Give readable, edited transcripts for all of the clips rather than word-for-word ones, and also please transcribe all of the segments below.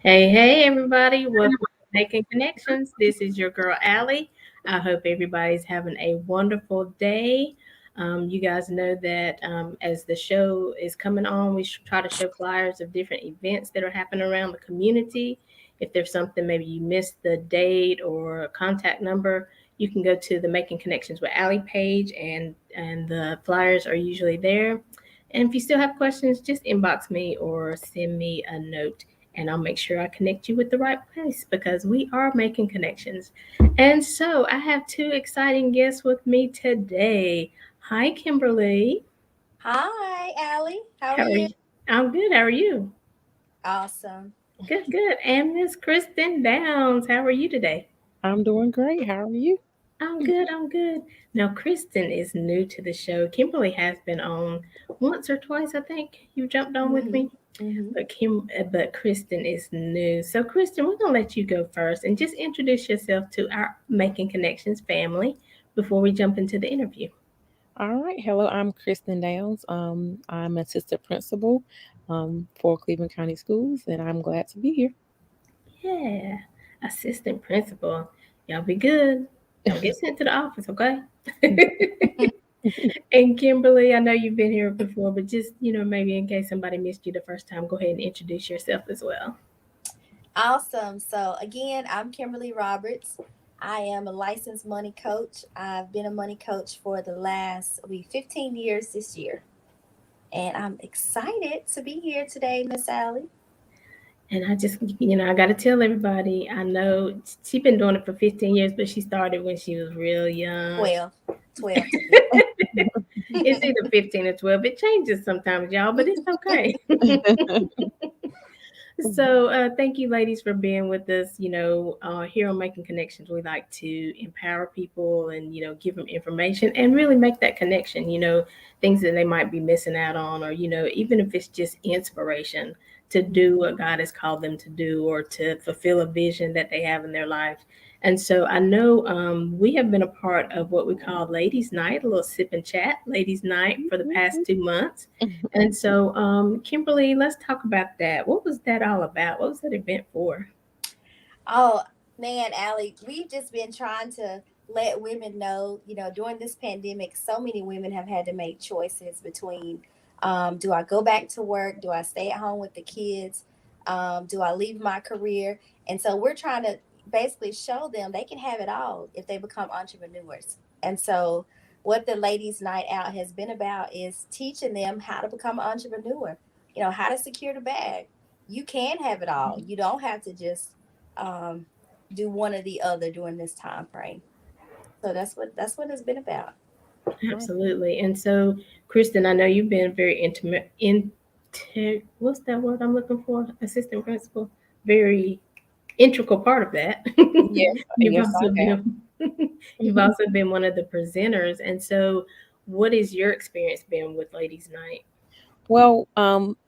Hey, everybody. Welcome to Making Connections. This is your girl, Aly. I hope everybody's having a wonderful day. You guys know that as the show is coming on, we try to show flyers of different events that are happening around the community. If there's something, maybe you missed the date or a contact number, you can go to the Making Connections with Aly page, and the flyers are usually there. And if you still have questions, just inbox me or send me a note and I'll make sure I connect you with the right place because we are making connections. And so I have two exciting guests with me today. Hi, Kimberly. Hi, Allie. How are How are you? you? I'm good. How are you? Awesome. Good, good. And Miss Kristen Downs. How are you today? I'm doing great. How are you? I'm good. I'm good. Now, Kristen is new to the show. Kimberly has been on once or twice, I think. You jumped on with hmm me. hmm But Kristen is new. So Kristen, we're gonna let you go first and just introduce yourself to our Making Connections family before we jump into the interview. All right. Hello, I'm Kristen Downs. I'm assistant principal for Cleveland County Schools, and I'm glad to be here. Yeah, assistant principal. Y'all be good. Don't get sent to the office, okay? And Kimberly, I know you've been here before, but just maybe in case somebody missed you the first time, go ahead and introduce yourself as well. Awesome. So, again, I'm Kimberly Roberts. I am a licensed money coach. I've been a money coach for the last, will be 15 years this year. And I'm excited to be here today, Miss Allie. And I just, I got to tell everybody, I know she's been doing it for 15 years, but she started when she was real young. 12. 12 to be. It's either 15 or 12. It changes sometimes, y'all, but it's okay. So, thank you, ladies, for being with us. Here on Making Connections, we like to empower people and, give them information and really make that connection, things that they might be missing out on, or, even if it's just inspiration to do what God has called them to do or to fulfill a vision that they have in their life. And so I know we have been a part of what we call Ladies' Night, a little sip and chat, Ladies' Night for the past 2 months. And so, Kimberly, let's talk about that. What was that all about? What was that event for? Oh, man, Allie, we've just been trying to let women know, during this pandemic, so many women have had to make choices between do I go back to work? Do I stay at home with the kids? Do I leave my career? And so we're trying to basically show them they can have it all if they become entrepreneurs. And so, what the Ladies' Night Out has been about is teaching them how to become an entrepreneur, how to secure the bag. You can have it all. You don't have to just um, do one or the other during this time frame. So that's what it's been about. Absolutely. And so, Kristen, I know you've been very what's that word I'm looking for? Assistant principal. Very integral part of that. Yes, you've yes, also I been you've have. also been one of the presenters. And so, what is your experience been with Ladies Night? Well,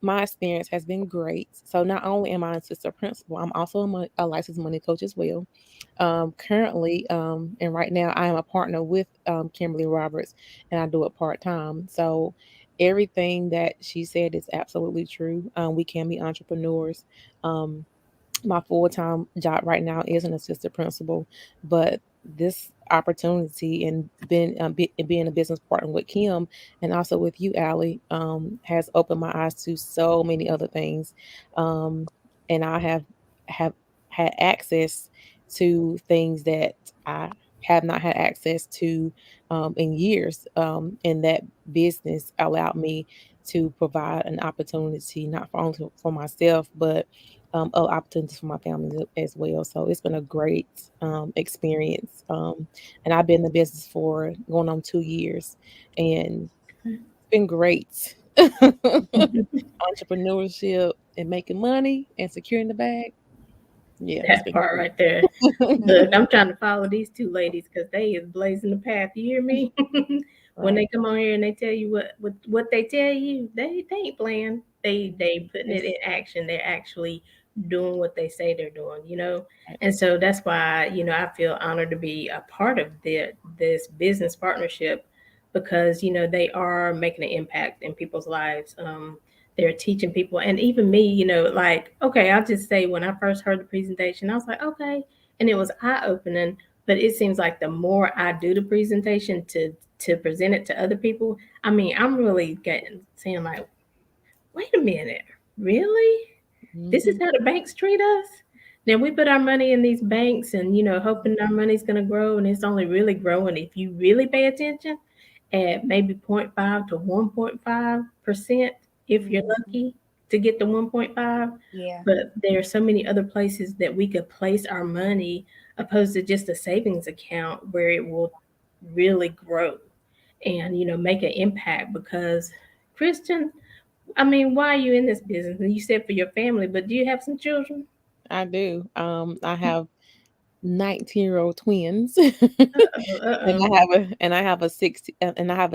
my experience has been great. So not only am I an assistant principal, I'm also a licensed money coach as well. Currently, and right now, I am a partner with Kimberly Roberts, and I do it part time. So everything that she said is absolutely true. We can be entrepreneurs. Um, my full-time job right now is an assistant principal, but this opportunity and being a business partner with Kim and also with you, Allie, has opened my eyes to so many other things. And I have had access to things that I have not had access to in years. And that business allowed me to provide an opportunity not for only for myself, but opportunities for my family as well. So it's been a great experience. And I've been in the business for going on 2 years, and it's been great. Entrepreneurship and making money and securing the bag. Yeah, it's That been part great. right there. Look, I'm trying to follow these two ladies because they is blazing the path. You hear me? When Right. they come on here and they tell you what they tell you, they ain't playing. They putting it It's, in action. They're actually doing what they say they're doing. right. And so that's why I feel honored to be a part of this business partnership because they are making an impact in people's lives. they're teaching people. And even me, like, okay, I'll just say when I first heard the presentation, I was like, okay, and it was eye opening. But it seems like the more I do the presentation to present it to other people, I mean, I'm really getting saying like, wait a minute, really? This is Hmm. how the banks treat us? Now we put our money in these banks and hoping our money's gonna grow, and it's only really growing if you really pay attention at maybe 0.5 to 1.5% if you're Mm-hmm. lucky to get the 1.5. Yeah. But there are so many other places that we could place our money opposed to just a savings account where it will really grow and make an impact. Because Christian, I mean, why are you in this business? And you said for your family, but do you have some children? I do. I have 19-year-old twins. Uh-oh, uh-oh. And I have a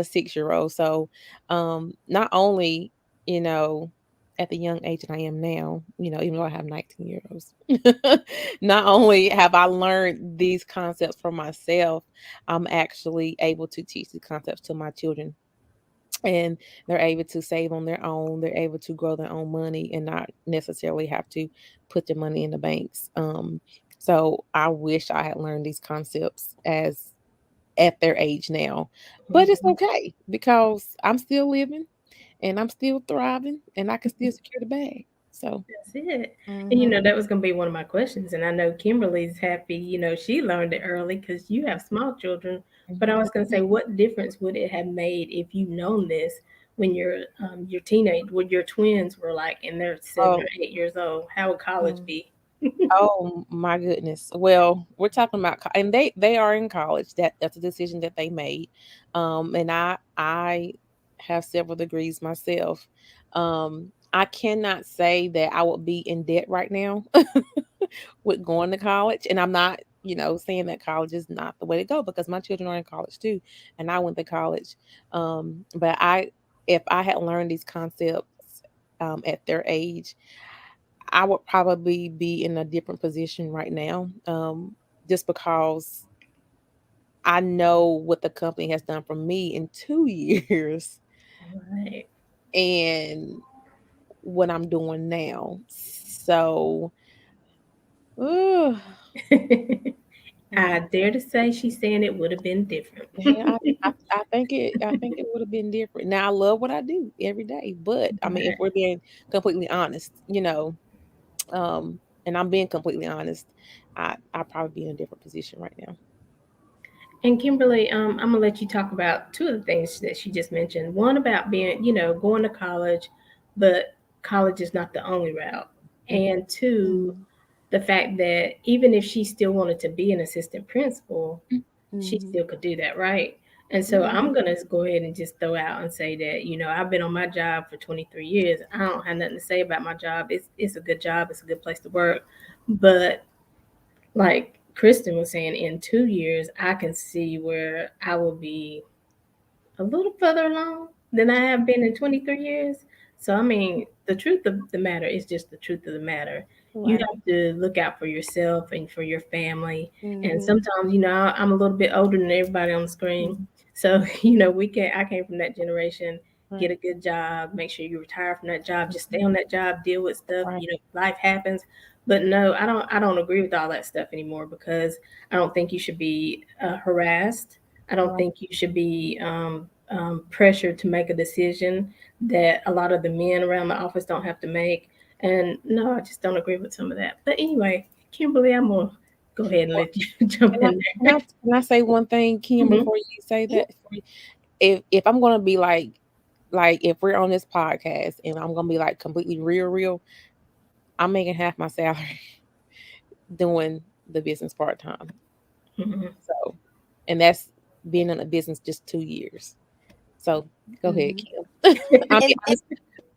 6-year-old. So not only, you know, at the young age that I am now, even though I have 19-year-olds, not only have I learned these concepts for myself, I'm actually able to teach the concepts to my children, and they're able to save on their own. They're able to grow their own money and not necessarily have to put their money in the banks. So I wish I had learned these concepts as at their age now, but it's Mhm. okay because I'm still living and I'm still thriving and I can still secure the bag. So, That's it. And Mm-hmm. that was going to be one of my questions. And I know Kimberly's happy, she learned it early because you have small children. But I mhm. was going to say, what difference would it have made if you known this when your teenage, when your twins were like in their 7 or 8 years old? How would college Mm-hmm. be? Oh my goodness. Well, we're talking about and they are in college. That's a decision that they made. And I have several degrees myself. I cannot say that I would be in debt right now with going to college, and I'm not, saying that college is not the way to go because my children are in college too, and I went to college. But if I had learned these concepts at their age, I would probably be in a different position right now, just because I know what the company has done for me in 2 years Right. and what I'm doing now. So, uh, I dare to say she's saying it would have been different. yeah, I think it would have been different. Now I love what I do every day, but I mean, if Right. we're being completely honest, um, and I'm being completely honest, I probably be in a different position right now. And Kimberly, I'm gonna let you talk about two of the things that she just mentioned. One about being, going to college, but college is not the only route. And two, Mm-hmm. the fact that even if she still wanted to be an assistant principal, she Mm-hmm. still could do that, right? And so Mm-hmm. I'm gonna go ahead and just throw out and say that I've been on my job for 23 years. I don't have nothing to say about my job. It's a good job. It's a good place to work, but like Kristen was saying, in 2 years, I can see where I will be a little further along than I have been in 23 years. So, I mean, the truth of the matter is just the truth of the matter. You Right. have to look out for yourself and for your family. And Mm-hmm. sometimes, I'm a little bit older than everybody on the screen. So, I came from that generation. Get Right. a good job, make sure you retire from that job, just stay on that job, deal with stuff, Right. life happens. But no, I don't agree with all that stuff anymore because I don't think you should be harassed. I don't Right. think you should be pressured to make a decision that a lot of the men around the office don't have to make. And no, I just don't agree with some of that. But anyway, Kimberly, I'm gonna go ahead and let you jump Can I in can I can I say one thing, Kim, there. before you say Yeah. that? If I'm gonna be like if we're on this podcast and I'm gonna be like completely real, I'm making half my salary doing the business part time. Hmm. So, and that's being in a business just 2 years. So go ahead, Mm-hmm. Kim. I'm And, I'm, and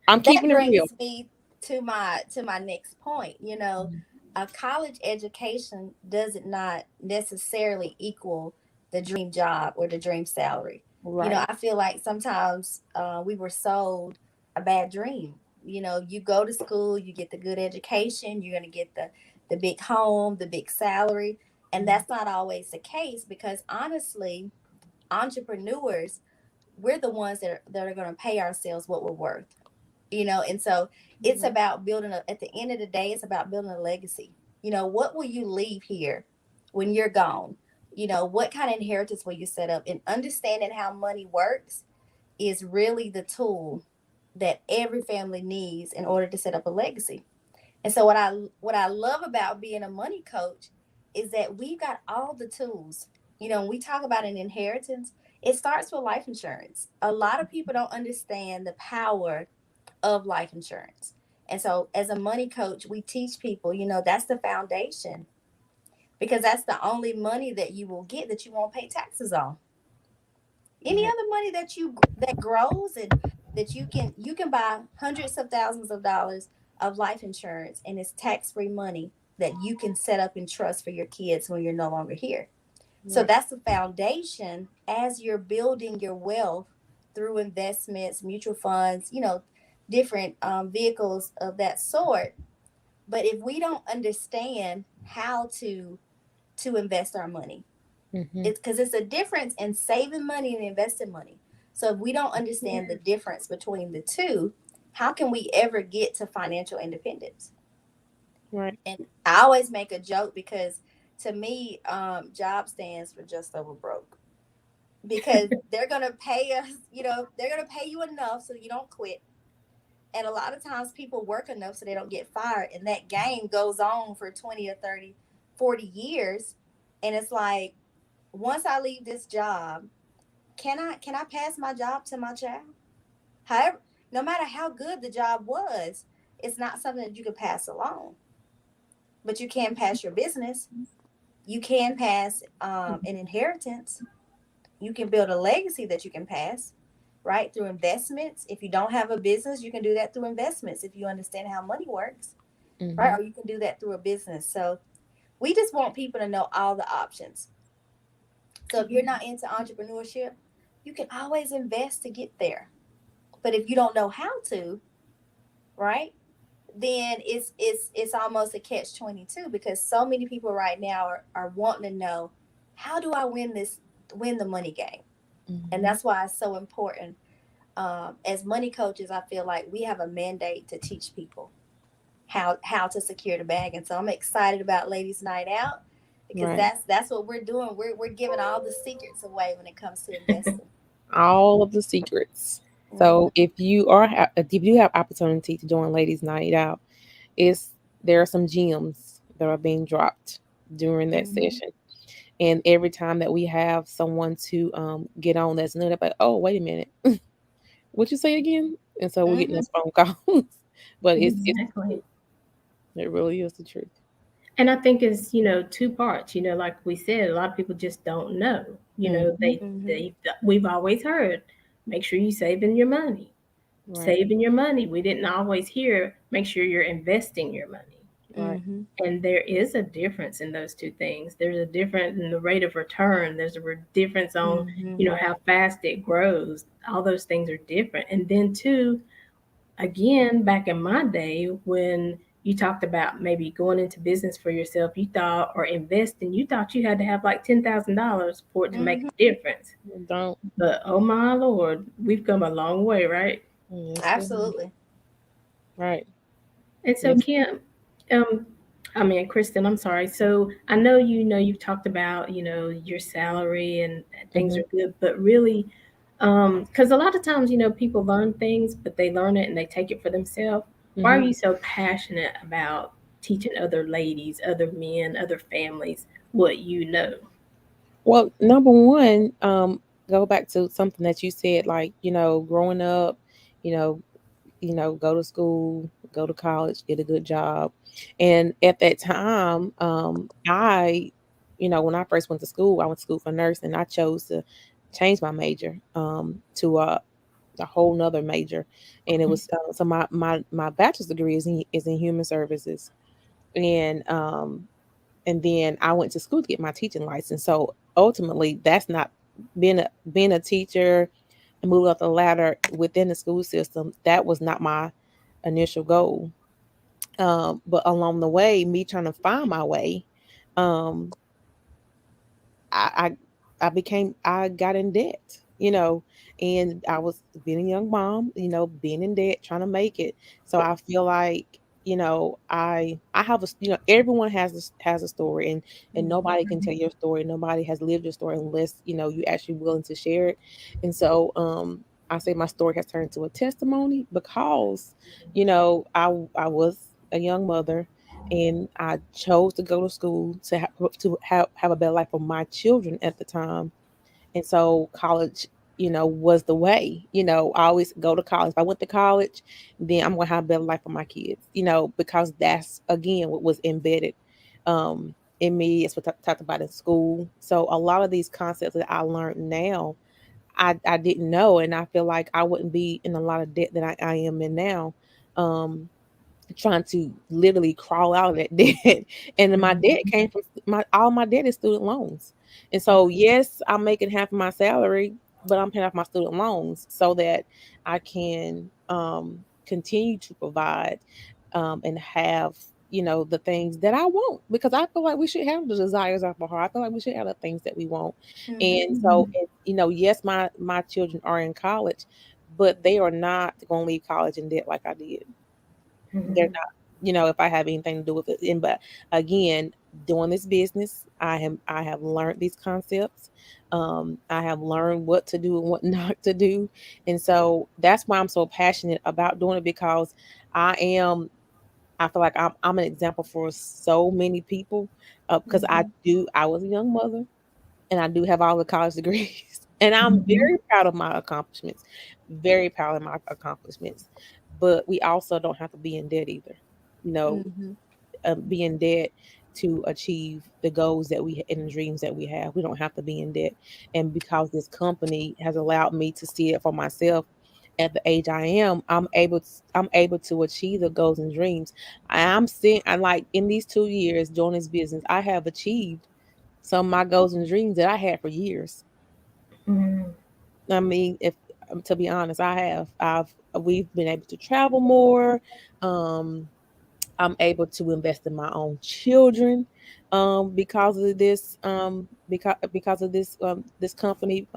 I'm that keeping it real. brings me to my next point. Mhm. A college education does it not necessarily equal the dream job or the dream salary. Right. I feel like sometimes we were sold a bad dream. You go to school, you get the good education, you're going to get the big home, the big salary, and Mhm. that's not always the case because honestly, entrepreneurs, we're the ones that are going to pay ourselves what we're worth. And so it's Right. about building at the end of the day, it's about building a legacy. What will you leave here when you're gone? What kind of inheritance will you set up? And understanding how money works is really the tool that every family needs in order to set up a legacy. And so what I love about being a money coach is that we've got all the tools. When we talk about an inheritance, it starts with life insurance. A lot of people don't understand the power of life insurance. And so as a money coach, we teach people, that's the foundation, because that's the only money that you will get that you won't pay taxes on. Any Right. other money that grows and that you can buy hundreds of thousands of dollars of life insurance, and it's tax-free money that you can set up in trust for your kids when you're no longer here. So Right. that's the foundation as you're building your wealth through investments, mutual funds, different vehicles of that sort. But if we don't understand how to invest our money, Mm-hmm. it's because it's a difference in saving money and investing money. So if we don't understand the difference between the two, how can we ever get to financial independence? Right. And I always make a joke because to me, job stands for just over broke, because they're gonna pay us, they're gonna pay you enough so you don't quit. And a lot of times people work enough so they don't get fired, and that game goes on for 20 or 30, 40 years. And it's like, once I leave this job, can I pass my job to my child? However, no matter how good the job was, it's not something that you can pass along. But you can pass your business. You can pass an inheritance. You can build a legacy that you can pass, right? Through investments. If you don't have a business, you can do that through investments if you understand how money works, right? Mm-hmm. Or you can do that through a business. So we just want people to know all the options. So if you're not into entrepreneurship, you can always invest to get there. But if you don't know how to, right? Then it's almost a catch 22, because so many people right now are wanting to know, how do I win the money game? And Mm-hmm. that's why it's so important. As money coaches, I feel like we have a mandate to teach people how to secure the bag. And so I'm excited about Ladies Night Out, because Right. that's what we're doing. We're giving all the secrets away when it comes to investing. All of the secrets. Mm-hmm. So if you have opportunity to join Ladies Night Out, is there are some gems that are being dropped during that Mm-hmm. session. And every time that we have someone to get on that's new, they're like, oh, wait a minute, what you say again? And so we're getting Mm-hmm. those phone calls. But it's the Exactly. truth. It really is the truth. And I think it's, two parts, like we said, a lot of people just don't know. Mm-hmm. Mm-hmm. we've always heard, make sure you saving your money. Right. Saving your money. We didn't always hear, make sure you're investing your money. Right. Mm-hmm. And there is a difference in those two things. There's a difference in the rate of return. There's a difference on, Mm-hmm. how fast it grows. All those things are different. And then too, again, back in my day when you talked about maybe going into business for yourself, you thought, or investing, you thought you had to have like $10,000 for it to make Mm-hmm. a difference. Don't. But oh my lord, we've come a long way, right? Yes, we have. Absolutely. Right. And so, Yes. Kim, um, I mean, Kristen, I'm sorry. So I know you've talked about your salary and things Mm-hmm. are good, but really, because a lot of times people learn things, but they learn it and they take it for themselves. Why are Mm-hmm. you so passionate about teaching other ladies, other men, other families what you know? Well, number one, go back to something that you said, like, growing up, you know, go to school, go to college, get a good job. And at that time, when I first went to school, I went to school for nursing. I chose to change my major to a whole nother major, and it was so my bachelor's degree is in human services, and and then I went to school to get my teaching license. So ultimately, that's not being a teacher and moving up the ladder within the school system. That was not my initial goal. But along the way, me trying to find my way, um, I got in debt. you know, and I was being a young mom, being in debt, trying to make it. So I feel like, I have everyone has a story, and nobody can tell your story. Nobody has lived your story unless, you actually willing to share it. And so I say my story has turned into a testimony because, I was a young mother and I chose to go to school to have a better life for my children at the time. And so college, was the way. I always go to college. If I went to college, then I'm gonna have a better life for my kids, because that's again what was embedded in me. It's what I talked about in school. So a lot of these concepts that I learned now, I didn't know, and I feel like I wouldn't be in a lot of debt that I am in now. Trying to literally crawl out of that debt. And then my debt Mhm. came from all my debt is student loans. And so yes, I'm making half of my salary, but I'm paying off my student loans so that I can continue to provide and have, the things that I want, because I feel like we should have the desires of our heart. I feel like we should have the things that we want. Mm-hmm. And so, Mhm. yes, my children are in college, but they are not going to leave college in debt like I did. They're Mhm. not, if I have anything to do with it. And but again, doing this business, I have learned these concepts. I have learned what to do and what not to do. And so that's why I'm so passionate about doing it, because I am I feel like I'm an example for so many people, because Mm-hmm. I was a young mother and I do have all the college degrees. And I'm Mhm. very proud of my accomplishments, very proud of my accomplishments. But we also don't have to be in debt either. You know, Mm-hmm. be in debt to achieve the goals that and the dreams that we have. We don't have to be in debt. And because this company has allowed me to see it for myself at the age I am, I'm able to achieve the goals and dreams. I'm seeing, I like in these 2 years doing this business, I have achieved some of my goals and dreams that I had for years. Mhm. I mean, if to be honest, we've been able to travel more. Um, I'm able to invest in my own children because of this company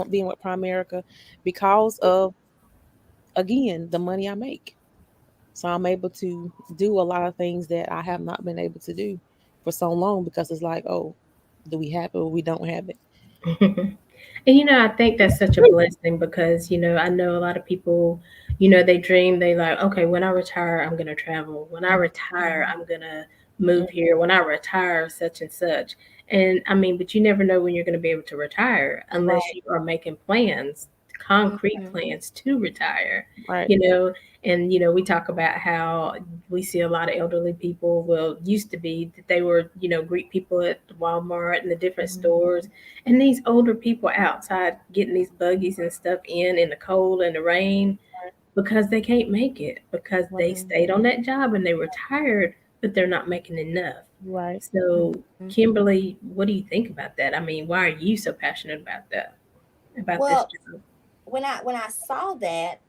being with Primerica, because of again the money I make. So I'm able to do a lot of things that I have not been able to do for so long, because it's like, oh, do we have it or we don't have it? And I think that's such a blessing because, I know a lot of people, they dream, they like, okay, when I retire, I'm going to travel. When I retire, I'm going to move here. When I retire, such and such. And I mean, but you never know when you're going to be able to retire unless Right, you are making plans, concrete Mm-hmm. plans to retire, right, you know. And, we talk about how we see a lot of elderly people, well, used to be that they were, greet people at Walmart and the different stores, and these older people outside getting these buggies and stuff in the cold and the rain because they can't make it because right, they stayed on that job and they were tired, but they're not making enough. right. So, Mm-hmm. Kimberly, what do you think about that? I mean, why are you so passionate about that, about this Well, job? when I saw that,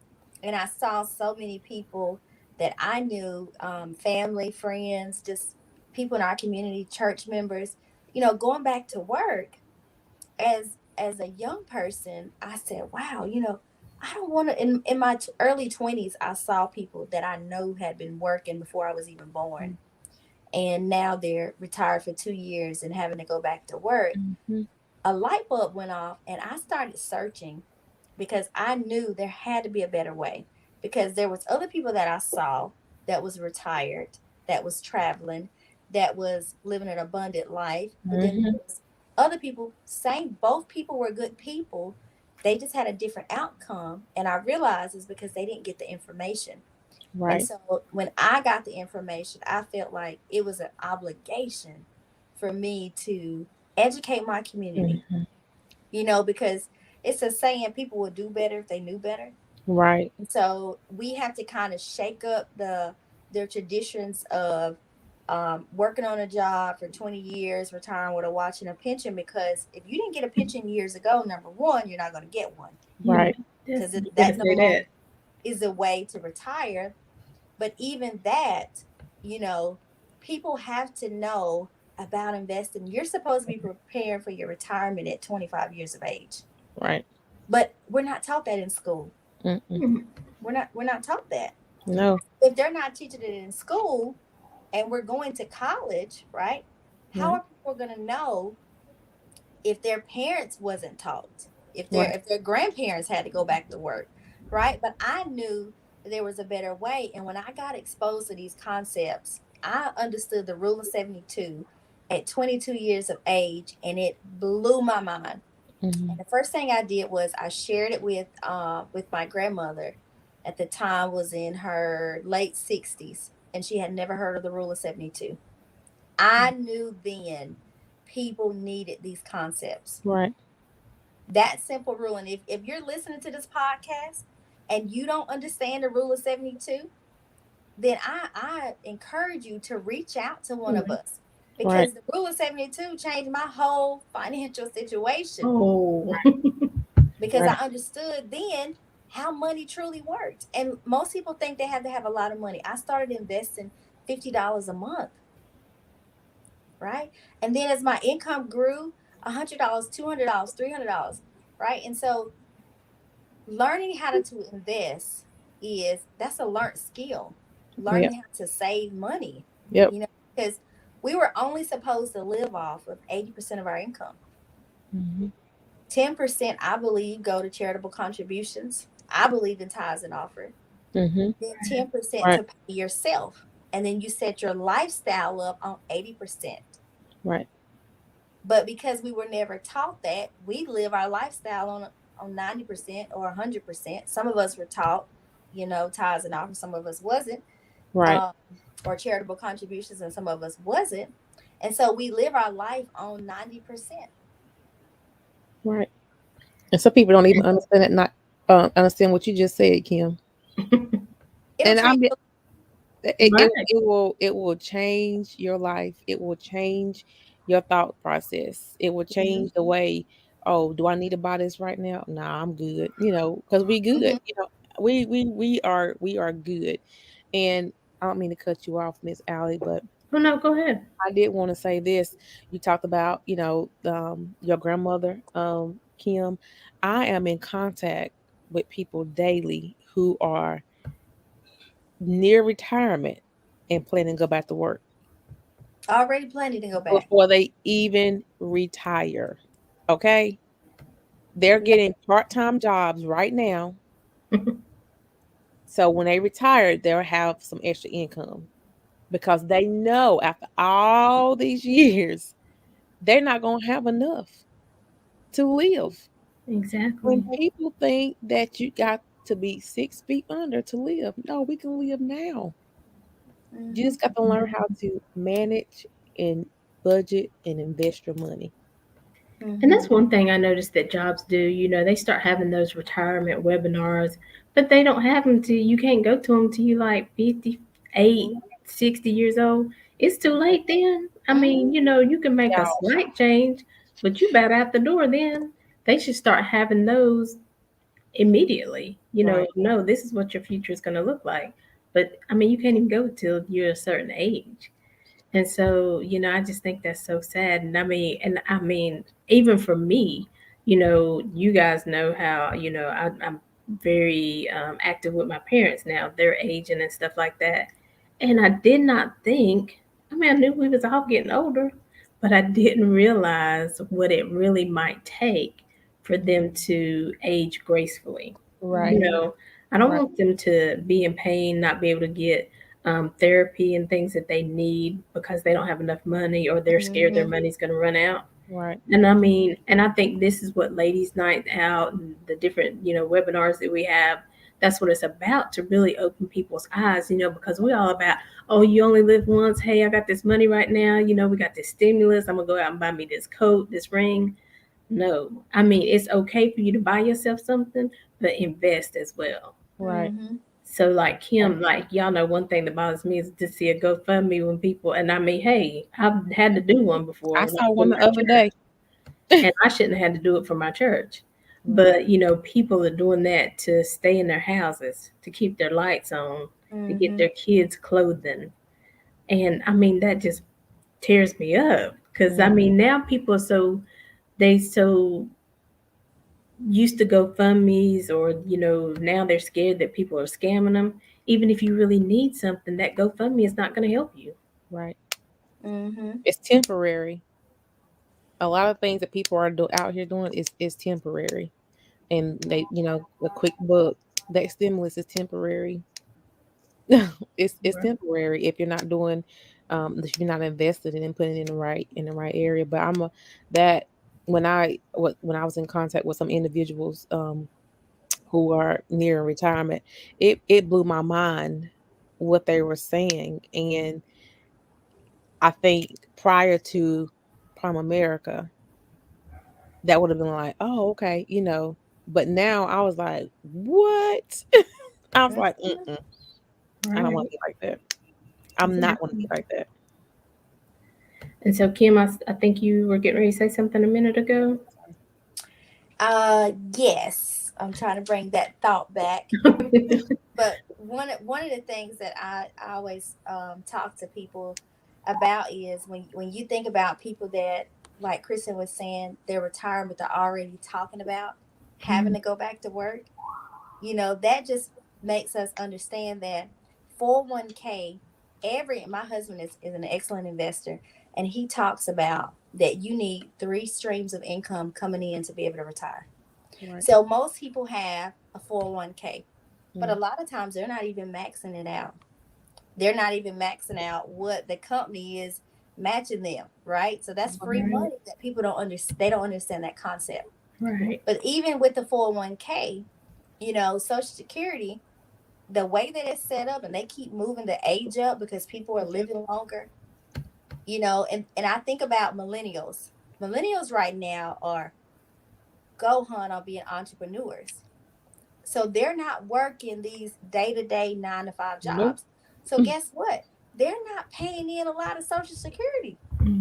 and I saw so many people that I knew, family, friends, just people in our community, church members, going back to work as a young person, I said, wow, I don't want to. In my early 20s, I saw people that I know had been working before I was even born, and now they're retired for 2 years and having to go back to work. Mm-hmm. A light bulb went off, and I started searching because I knew there had to be a better way, because there was other people that I saw that was retired, that was traveling, that was living an abundant life, but then Mm-hmm. there was other people, same, both people were good people, they just had a different outcome, and I realized it's because they didn't get the information. And Right. so when I got the information, I felt like it was an obligation for me to educate my community, Mm-hmm. because it's a saying, people would do better if they knew better. Right. And so we have to kind of shake up their traditions of working on a job for 20 years, retiring with a watch and a pension, because if you didn't get a pension years ago, number one, you're not going to get one, Yeah, Right. that's, because you better that no say that. longer is a way to retire. But even that, you know, people have to know about investing. You're supposed to be preparing for your retirement at 25 years of age. Right. But we're not taught that in school. Mm-mm. Mhm. We're not taught that. No. If they're not teaching it in school and we're going to college, right? How Right. are people going to know if their parents wasn't taught, Right. if their grandparents had to go back to work, right? But I knew that there was a better way, and when I got exposed to these concepts, I understood the rule of 72 at 22 years of age, and it blew my mind. Mm-hmm. And the first thing I did was I shared it with my grandmother. At the time was in her late 60s, and she had never heard of the rule of 72. I knew then people needed these concepts. Right. That simple rule. And if you're listening to this podcast and you don't understand the rule of 72, then I encourage you to reach out to one of us, Right. because the rule of 72 changed my whole financial situation, Oh, because I Right. understood then how money truly worked. And most people think they have to have a lot of money. I started investing $50 a month, right? And then as my income grew, $100, $200, $300, right? And so learning how to invest that's a learned skill. Yep. Learning how to save money, Yep. you know, because we were only supposed to live off of 80% of our income. Mm-hmm. 10%, I believe, go to charitable contributions. I believe in tithes and offering. Mm-hmm. Then 10% Right. to pay yourself. And then you set your lifestyle up on 80%. Right. But because we were never taught that, we live our lifestyle on 90% or 100%. Some of us were taught, tithes and offering. Some of us wasn't, Right. um, or charitable contributions, and some of us wasn't. And so we live our life on 90%. Right. And some people don't even understand it. Not understand what you just said, Kim. It'll And I change. mean, right. it will change your life. It will change your thought process. It will Mhm, change the way. Oh, do I need to buy this right now? Nah, I'm good. You know, because we good. mhm. You know, we are good. And I don't mean to cut you off, Miss Allie, but Oh no, go ahead. I did want to say this. You talked about, your grandmother, Kim. I am in contact with people daily who are near retirement and planning to go back to work Already planning to go back. before they even retire. Okay? They're getting part-time jobs right now. So when they retire, they'll have some extra income because they know after all these years, they're not going to have enough to live. When Exactly. people think that you got to be 6 feet under to live, no, we can live now. You Hmm. just got to learn how to manage and budget and invest your money. And that's Hmm. one thing I noticed that jobs do. You know, they start having those retirement webinars, but they don't have them to, you can't go to them till you like 58, 60 years old. It's too late then. I mean, Hmm. you know, you can make a Y'all, slight change, but you better out the door then. They should start having those immediately. You know, right, no, this is what your future is going to look like. But I mean, you can't even go till you're a certain age. And so, you know, I just think that's so sad. And I mean, even for me, you know, you guys know how, you know, I'm very active with my parents now. They're aging and stuff like that. And I did not think, I mean, I knew we was all getting older, but I didn't realize what it really might take for them to age gracefully. You right, Hmm. know, I don't right, want them to be in pain, not be able to get therapy and things that they need because they don't have enough money or they're scared their Hmm. money's going to run out. right, And I mean, and I think this is what Ladies Night Out and the different, you know, webinars that we have, that's what it's about, to really open people's eyes, you know, because we all about, oh, you only live once. Hey, I got this money right now. You know, we got this stimulus. I'm going to go out and buy me this coat, this ring. No, I mean, it's okay for you to buy yourself something, but invest as well. right. So like Kim, like y'all know, one thing that bothers me is to see a GoFundMe when people, and I mean, hey, I've had to do one before I when I saw was in one the my other church, day. and I shouldn't have had to do it for my church. Right, But you know, people are doing that to stay in their houses, to keep their lights on, to get Hmm. their kids clothing, and I mean that just tears me up because I mm, mean now people are so they so used to GoFundMe's, or now they're scared that people are scamming them. Even if you really need something, that GoFundMe is not going to help you. Right. Mm-hmm. It's temporary. A lot of things that people are out here doing is temporary, and they, the quick buck, that stimulus is temporary. It's Right. temporary if you're not doing, if you're not invested in and putting it in the right area. But that when I was in contact with some individuals who are near retirement, it blew my mind what they were saying. And I think prior to Prime America, that would have been like, oh, okay, But now I was like, what? I was like, mm-mm, I don't Right. want to be like that. I'm not want to be Exactly. like that. And so, Kim, I think you were getting ready to say something a minute ago. Yes, I'm trying to bring that thought back. But one of the things that I always talk to people about is when you think about people that, like Kristen was saying, their retirement, they're already talking about having to go back to work. That just makes us understand that 401k, my husband is an excellent investor, and he talks about that you need three streams of income coming in to be able to retire. Right. So most people have a 401k, but a Mm, lot of times they're not even maxing it out. They're not even maxing out what the company is matching them, right? So that's free Right. money that people don't understand. They don't understand that concept. Right. But even with the 401k, Social Security, the way that it's set up, and they keep moving the age up because people are living longer, and I think about millennials. Millennials right now are go hunt on being entrepreneurs. So they're not working these day-to-day 9 to 5 nope. jobs. So guess what? They're not paying in a lot of Social Security.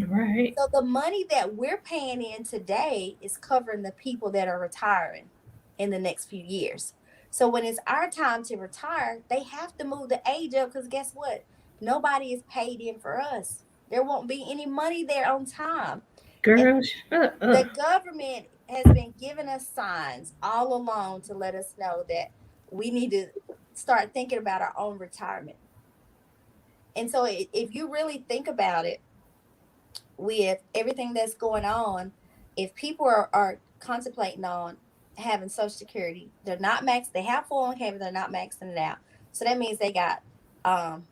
Right. So the money that we're paying in today is covering the people that are retiring in the next few years. So when it's our time to retire, they have to move the age up because guess what? Nobody is paid in for us. There won't be any money there on time. And Girl, shut the up. government has been giving us signs all along to let us know that we need to start thinking about our own retirement. And so if you really think about it, with everything that's going on, if people are contemplating on having Social Security, they're not maxed. They have 401k, but they're not maxing it out. So that means they got um,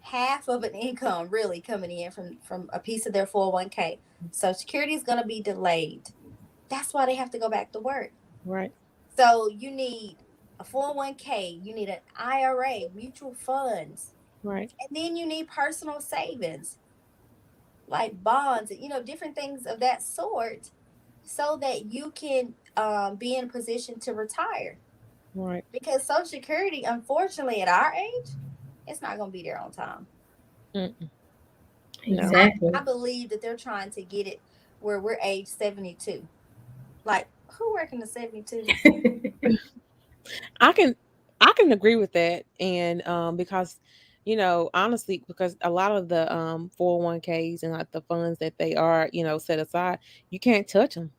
half of an income really coming in from a piece of their 401k. So Security is going to be delayed. That's why they have to go back to work. Right. So you need a 401k, you need an IRA, mutual funds, Right. and then you need personal savings like bonds, different things of that sort, so that you can be in a position to retire. Right. Because Social Security, unfortunately, at our age, it's not going to be there on time. Mm-mm. No. Exactly. I believe that they're trying to get it where we're age 72. Like, who working to 72? I can I can agree with that. And because honestly, because a lot of the 401ks and like the funds that they are, set aside, you can't touch them,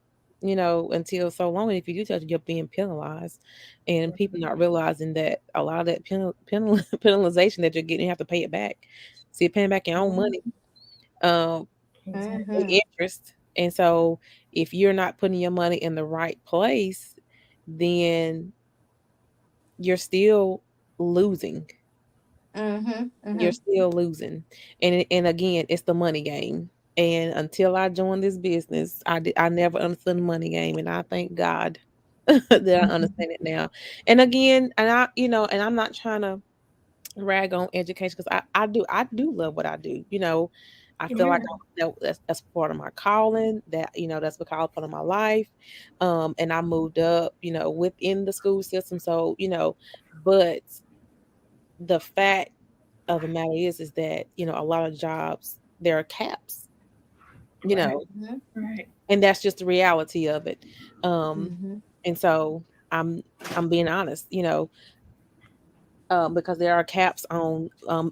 until so long. And if you do touch it, you're being penalized. And people not realizing that a lot of that penalization that you're getting, you have to pay it back. So you're paying back your own money, um, with Mm-hmm. interest. And so if you're not putting your money in the right place, then you're still losing. Mm-hmm. You're Mm-hmm. still losing. And again, it's the money game. And until I joined this business, I never understood the money game, and I thank God that I understand it now. And again, and I'm not trying to rag on education, because I do love what I do. I feel Yeah. like that's part of my calling. That's become part of my life. And I moved up, within the school system. So, but the fact of the matter is that a lot of jobs, there are caps, you Right. know Mm-hmm. Right. and that's just the reality of it. um Mm-hmm. and so I'm being honest, because there are caps on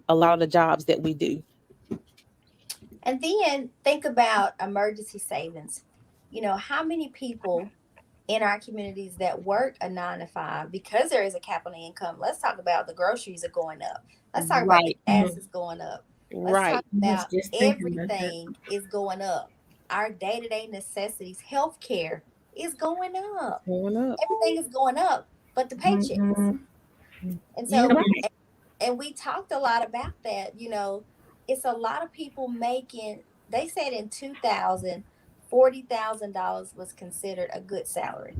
a lot of the jobs that we do. And then think about emergency savings. How many people in our communities that work a 9 to 5 because there is a cap on the income. Let's talk about the groceries are going up. Let's talk about the Right. gas Mhm. is going up. Let's talk Right. I was about just thinking about that. everything is going up. Our day to day necessities, healthcare is going up. Going up. Everything is going up, but the paychecks. Mhm. And Yep. so, Right. and we talked a lot about that. It's a lot of people making. They said in 2000, $40,000 was considered a good salary.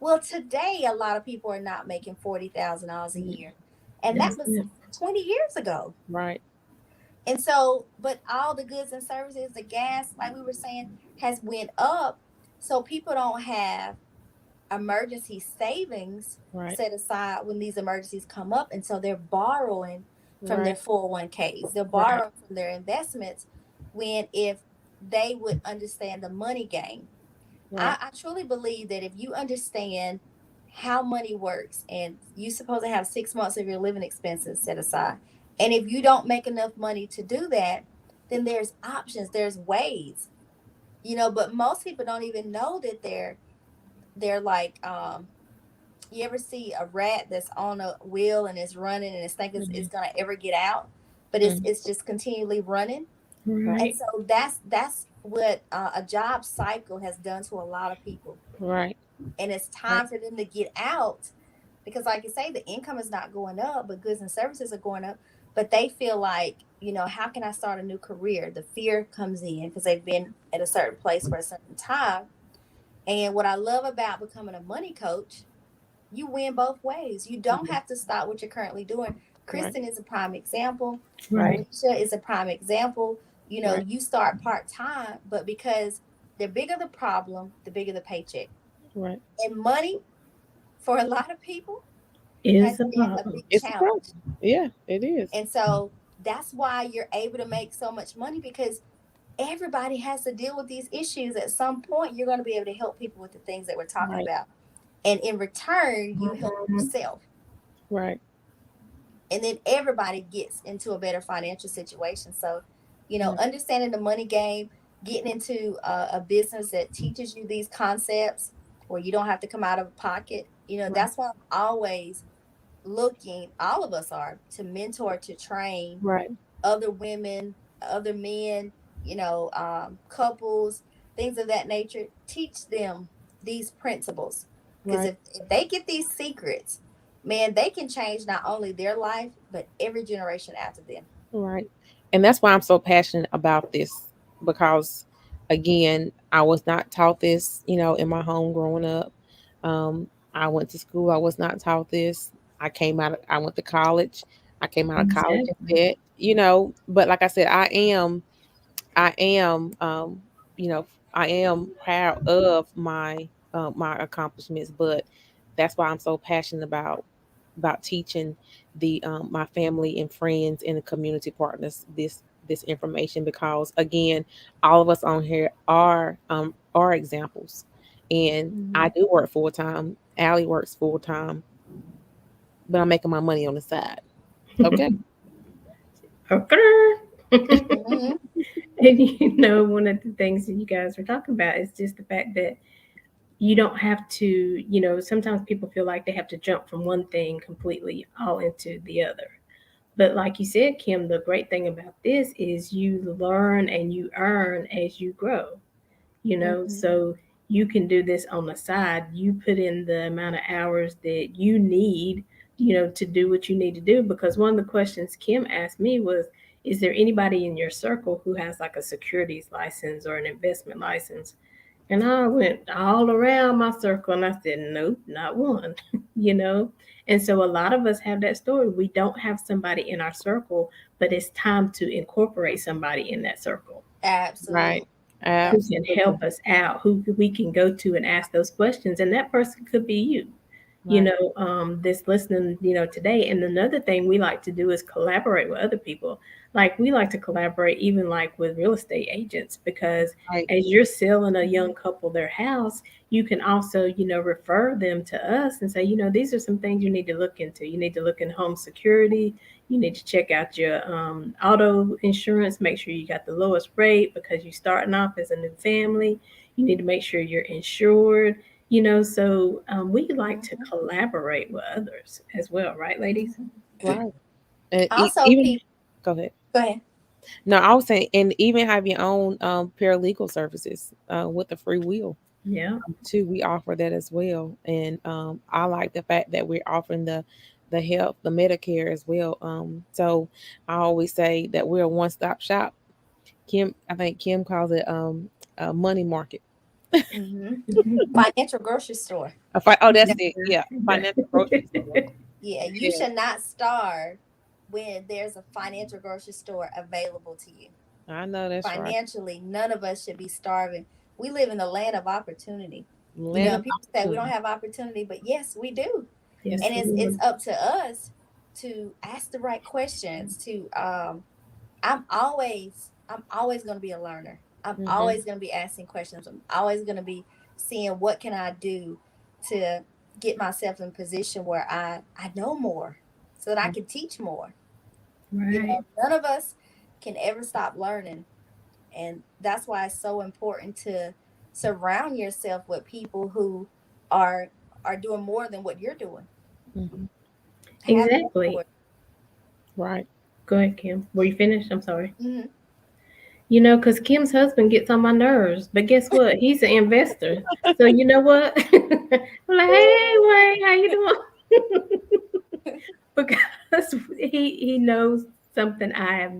Well, today a lot of people are not making $40,000 a year, and that That's was it. 20 years ago. Right. And so, but all the goods and services, the gas, like we were saying, has went up. So people don't have emergency savings Right. set aside when these emergencies come up, and so they're borrowing from their Right. 401ks. They're Right. borrowing from their investments when if they would understand the money game. Right. I truly believe that if you understand how money works and you're supposed to have 6 months of your living expenses set aside, and if you don't make enough money to do that, then there's options, there's ways, but most people don't even know that they're like you ever see a rat that's on a wheel and it's running and it's thinking it's Mhm. gonna ever get out, but it's Mhm. it's just continually running. Right. And Right. so that's what a job cycle has done to a lot of people, Right. and it's Right. time for them to get out because like you say, the income is not going up but goods and services are going up, but they feel like, how can I start a new career? The fear comes in because they've been at a certain place for a certain time. And what I love about becoming a money coach, you win both ways. You don't Mhm. have to stop what you're currently doing. Right. Kristen is a prime example. Right. Alicia is a prime example. Right. You start part time, but because the bigger the problem, the bigger the paycheck. Right. And money for a lot of people has Is a been a problem. big It's a problem. challenge. Yeah, it is. And so that's why you're able to make so much money because everybody has to deal with these issues. At some point, you're going to be able to help people with the things that we're talking Right. about. And in return, you help Mhm. yourself. Right. And then everybody gets into a better financial situation. So, Right. understanding the money game, getting into a business that teaches you these concepts where you don't have to come out of pocket. Right. That's why I'm always looking, all of us are, to mentor, to train Right. other women, other men, couples, things of that nature. Teach them these principles. Because Right. if they get these secrets, man, they can change not only their life, but every generation after them. Right. And that's why I'm so passionate about this because, again, I was not taught this, in my home growing up. I went to school. I was not taught this. I went to college. I came out of college in Exactly. debt, but like I said, I am, you know, I am proud of my accomplishments, but that's why I'm so passionate about teaching the my family and friends and the community partners this information because again, all of us on here are examples, and I Mhm. do work full time. Allie works full time, but I'm making my money on the side. Okay. Okay. Hmm. And one of the things that you guys were talking about is just the fact that you don't have to, sometimes people feel like they have to jump from one thing completely all into the other. But like you said, Kim, the great thing about this is you learn and you earn as you grow, Hmm. so you can do this on the side. You put in the amount of hours that you need, to do what you need to do. Because one of the questions Kim asked me was, is there anybody in your circle who has like a securities license or an investment license? And I went all around my circle and I said, nope, not one, you know? And so a lot of us have that story. We don't have somebody in our circle, but it's time to incorporate somebody in that circle Right. Absolutely. who can Absolutely. help us out, who we can go to and ask those questions. And that person could be you, Right. this listening, today. And another thing we like to do is collaborate with other people. Like we like to collaborate even like with real estate agents, because Right. as you're selling a young couple their house, you can also, refer them to us and say, these are some things you need to look into. You need to look in home security. You need to check out your auto insurance, make sure you got the lowest rate because you're starting off as a new family. You need to make sure you're insured. So we like to Mhm. collaborate with others as well, right, ladies? Mhm. Right. And Also, even people, go ahead. go ahead. No, I was saying, and even have your own paralegal services with the free will Yeah. too. We offer that as well, and I like the fact that we're offering the health, the Medicare as well. So I always say that we're a one stop shop. I think Kim calls it a money market. Hmm. Mhm. Financial grocery store. Oh, Yeah, that's it. Yeah, financial grocery store. yeah, you Yeah, should not starve when there's a financial grocery store available to you. I know that's right. Financially, none of us should be starving. We live in the land of opportunity. Land of People say we don't opportunity. have opportunity, but yes, we do. Yes, And it's Lord. up to us to ask the right questions. To I'm always going to be a learner. I'm Hmm. always going to be asking questions. I'm always going to be seeing what can I do to get myself in a position where I know more, so that I can teach more. Right. None of us can ever stop learning, and that's why it's so important to surround yourself with people who are are doing more than what you're doing. Hmm. Have Exactly. mentors. Right. Go ahead, Kim. Were you finished? I'm sorry. Hmm. Because Kim's husband gets on my nerves, but guess what? He's an investor. So you know what? I'm like, hey, Wayne, how you doing? Because he knows something I have,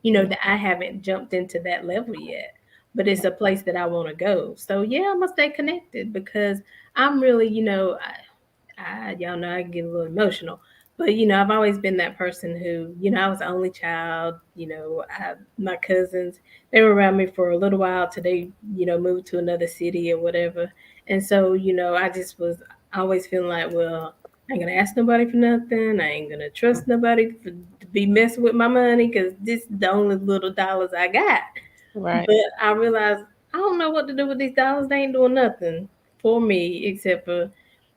that I haven't jumped into that level yet. But it's a place that I want to go. So yeah, I'm gonna stay connected because I'm really, y'all know I get a little emotional, but I've always been that person who, I was the only child. My cousins, they were around me for a little while till they, moved to another city or whatever. And so, I just was always feeling like, well, I ain't gonna ask nobody for nothing. I ain't gonna trust nobody to be messing with my money because this is the only little dollars I got. Right. But I realized I don't know what to do with these dollars. They ain't doing nothing for me except for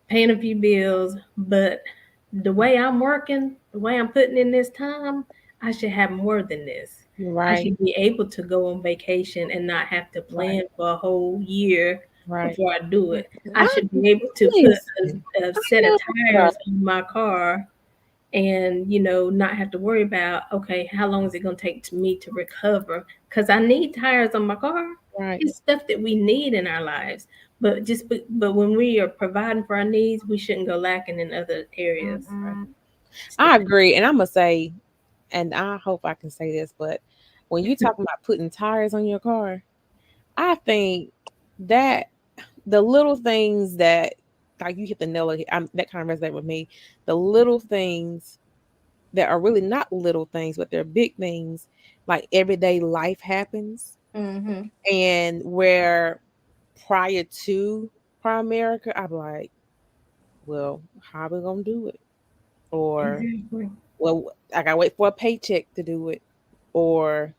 paying a few bills. But the way I'm working, the way I'm putting in this time, I should have more than this. I Right. should be able to go on vacation and not have to Right. plan for a whole year Right. before I do it. I Hmm. should be able to put Listen, a I set of know that's right. tires on my car and not have to worry about, okay, how long is it going to take to me to recover, because I need tires on my car. Right. It's stuff that we need in our lives, but when we are providing for our needs, we shouldn't go lacking in other areas. Right. So, I agree, and I'm gonna say, and I hope I can say this, but when you talk about putting tires on your car, I think that the little things that, like, you hit the nail on it, that kind of resonate with me. The little things that are really not little things, but they're big things. Like everyday life happens, Hmm. and where prior to Primerica, I'm like, well, how we gonna do it? Or, exactly. well, I gotta wait for a paycheck to do it, or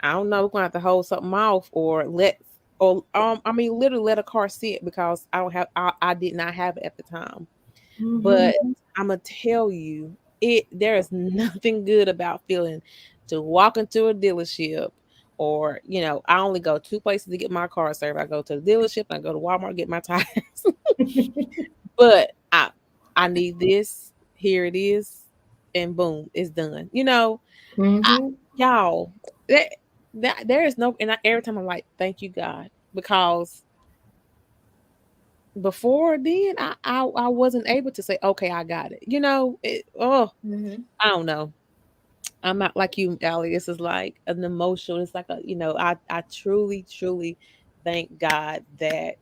I don't know, we're gonna have to hold something off, or I mean, literally let a car sit because I did not have it at the time. But Hmm. I'm gonna tell you, there is nothing good about feeling to walk into a dealership, or I only go two places to get my car serviced. I go to the dealership and I go to Walmart get my tires. But I need this. Here it is, and boom, it's done. I, Hmm. y'all, that, there is no, and every time I'm like, thank you God, because before then I wasn't able to say, okay, I got it. Hmm. I don't know. I'm not like you, Allie. This is like an emotional. It's like I truly, truly thank God that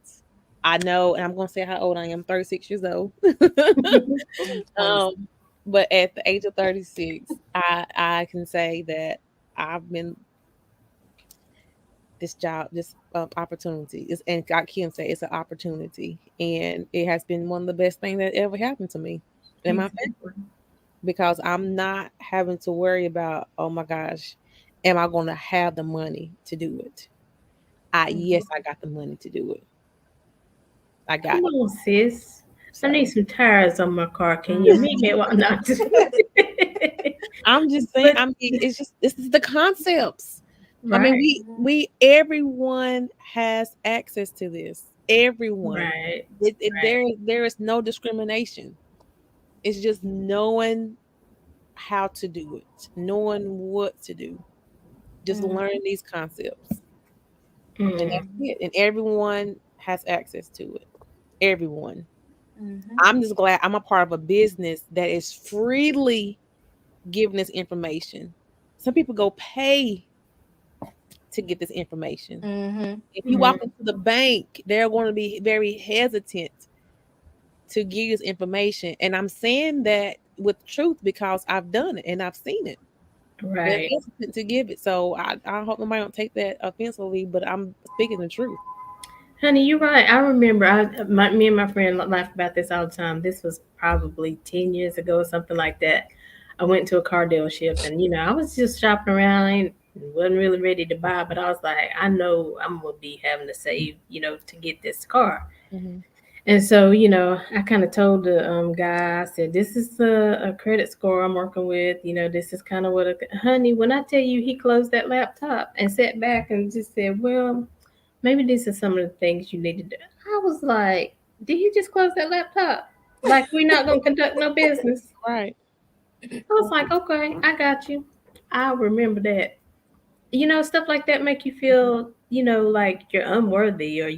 I know, and I'm gonna say how old I am. 36 years old. I'm um, 27. but at the age of 36, I can say that I've been this job, this opportunity is, and I can say it's an opportunity, and it has been one of the best things that ever happened to me and my family, Exactly. because I'm not having to worry about, oh my gosh, am I going to have the money to do it? Yes, Hmm. I got the money to do it. I got Come it. on, sis. I need So some tires on my car. Can you meet me at what not? I'm just saying. But I mean, it's just, this is the concepts. I mean, right. we everyone has access to this. Everyone. Right. There is no discrimination. It's just knowing how to do it, knowing what to do, just Mm-hmm. learning these concepts, and that's Mm. it. And everyone has access to it. Everyone. Mm-hmm. I'm just glad I'm a part of a business that is freely giving this information. Some people go pay to get this information. Mm-hmm. If you walk Mm. into the bank, they're going to be very hesitant to give you this information. And I'm saying that with truth because I've done it and I've seen it. They're Right. hesitant to give it. So I hope nobody don't take that offensively, but I'm speaking the truth. Honey, you're right. I remember me and my friend laugh about this all the time. This was probably 10 years ago or something like that. I went to a car dealership and, I was just shopping around. I wasn't really ready to buy, but I was like, I know I'm going to be having to save, to get this car. Hmm. And so, I kind of told the guy, I said, this is a credit score I'm working with. This is kind of honey, when I tell you he closed that laptop and sat back and just said, well, maybe these are some of the things you need to do. I was like, did you just close that laptop? Like, we're not going to conduct no business. Right. I was like, okay, I got you. I'll remember that. Stuff like that make you feel, like you're unworthy or,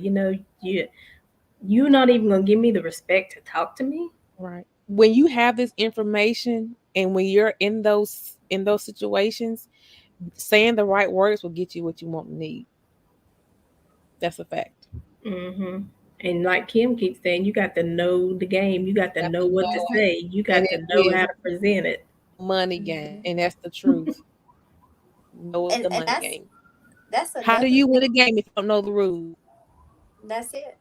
you're not even going to give me the respect to talk to me. Right. When you have this information and when you're in those situations, saying the right words will get you what you want and need. That's a fact. Hmm. And like Kim keeps saying, you got to know the game. You got to You have know to what to know it, say. You and got to it know how is to present it. money game, Mm-hmm. and that's the truth. Know the And money game. that's How do another you thing. win a game if you don't know the rules? That's it.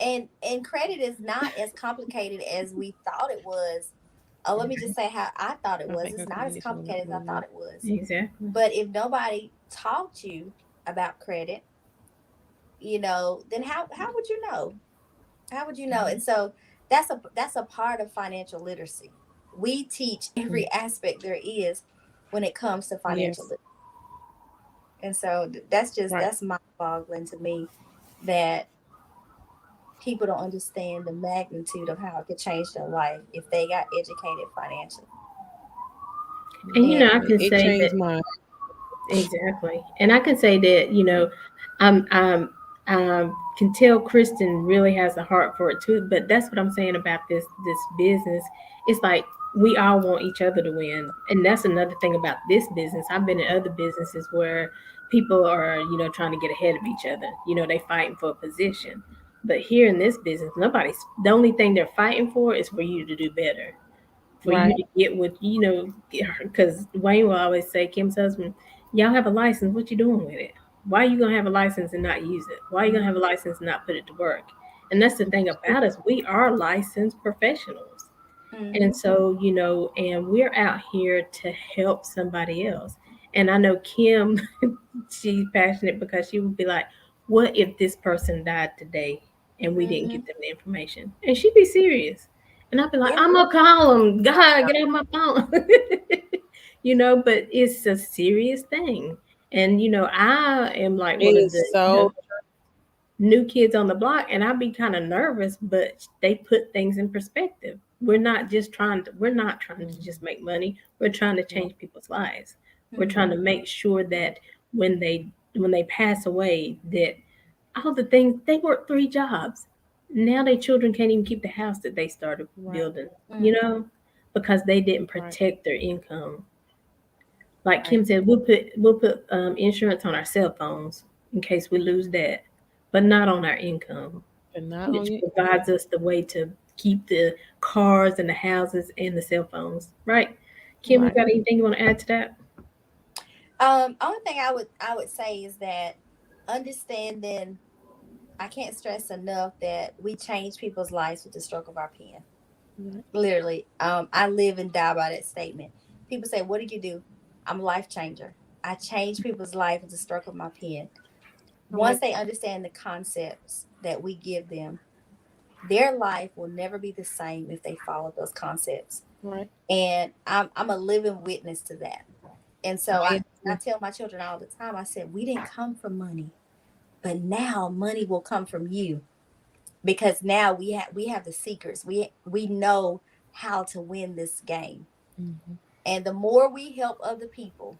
And credit is not as complicated as we thought it was. Let me just say how I thought it I was. think her It's not as condition went up complicated a as I little thought bit. it was. Exactly. But if nobody taught you about credit, then how would you know? How would you know? And so that's a part of financial literacy. We teach Mhm. every aspect there is when it comes to financial Yes. literacy. And so that's just Right. that's mind boggling to me that people don't understand the magnitude of how it could change their life if they got educated financially. And Right. I can It say that changed mine. exactly. And I can say that, I'm can tell Kristen really has a heart for it too. But that's what I'm saying about this business. It's like we all want each other to win. And that's another thing about this business. I've been in other businesses where people are, trying to get ahead of each other. They fighting for a position. But here in this business, the only thing they're fighting for is for you to do better, for you Right. to get what because Wayne will always say, Kim's husband, y'all have a license, what you doing with it? Why are you gonna have a license and not use it? Why are you gonna have a license and not put it to work? And that's the thing about us, we are licensed professionals. And Mm-hmm. so, and we're out here to help somebody else. And I know Kim, she's passionate because she would be like, what if this person died today and we didn't Mm-hmm. get them the information? And she'd be serious. And I'd be like, Yeah. I'm gonna call them. God, get off my phone. But it's a serious thing. And I am like It one of is the, so new kids on the block, and I'd be kind of nervous, but they put things in perspective. We're not trying to mhm, just make money. We're trying to right. change people's lives. We're trying Mm-hmm. to make sure that when they pass away, that all the things they worked 3 jobs. Now their children can't even keep the house that they started Right. building, you Mm-hmm. know, because they didn't Right. protect their income. Like Right. Kim said, we'll put insurance on our cell phones in case we lose that, but not on our income, But not which on your provides us the way to keep the cars and the houses and the cell phones. Right? Kim, you right. got anything you want to add to that? Only thing I would say is that understanding. I can't stress enough that we change people's lives with the stroke of our pen. Right. Literally, I live and die by that statement. People say, "What do you do?" I'm a life changer. I change people's life with the stroke of my pen. I like Once they understand the concepts that we give them, their life will never be the same if they follow those concepts. right. And I'm a living witness to that. And so I am I too. tell my children all the time, I said, we didn't come from money, but now money will come from you. because now we have the secrets. We know how to win this game. Mhm. And the more we help other people,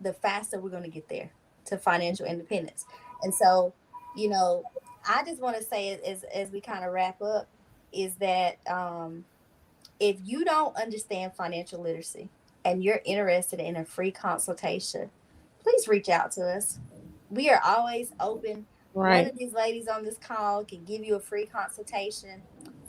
the faster we're going to get there to financial independence. And so, you know, I just want to say, as we kind of wrap up, is that if you don't understand financial literacy and you're interested in a free consultation, please reach out to us. We are always open. One Right. of these ladies on this call can give you a free consultation.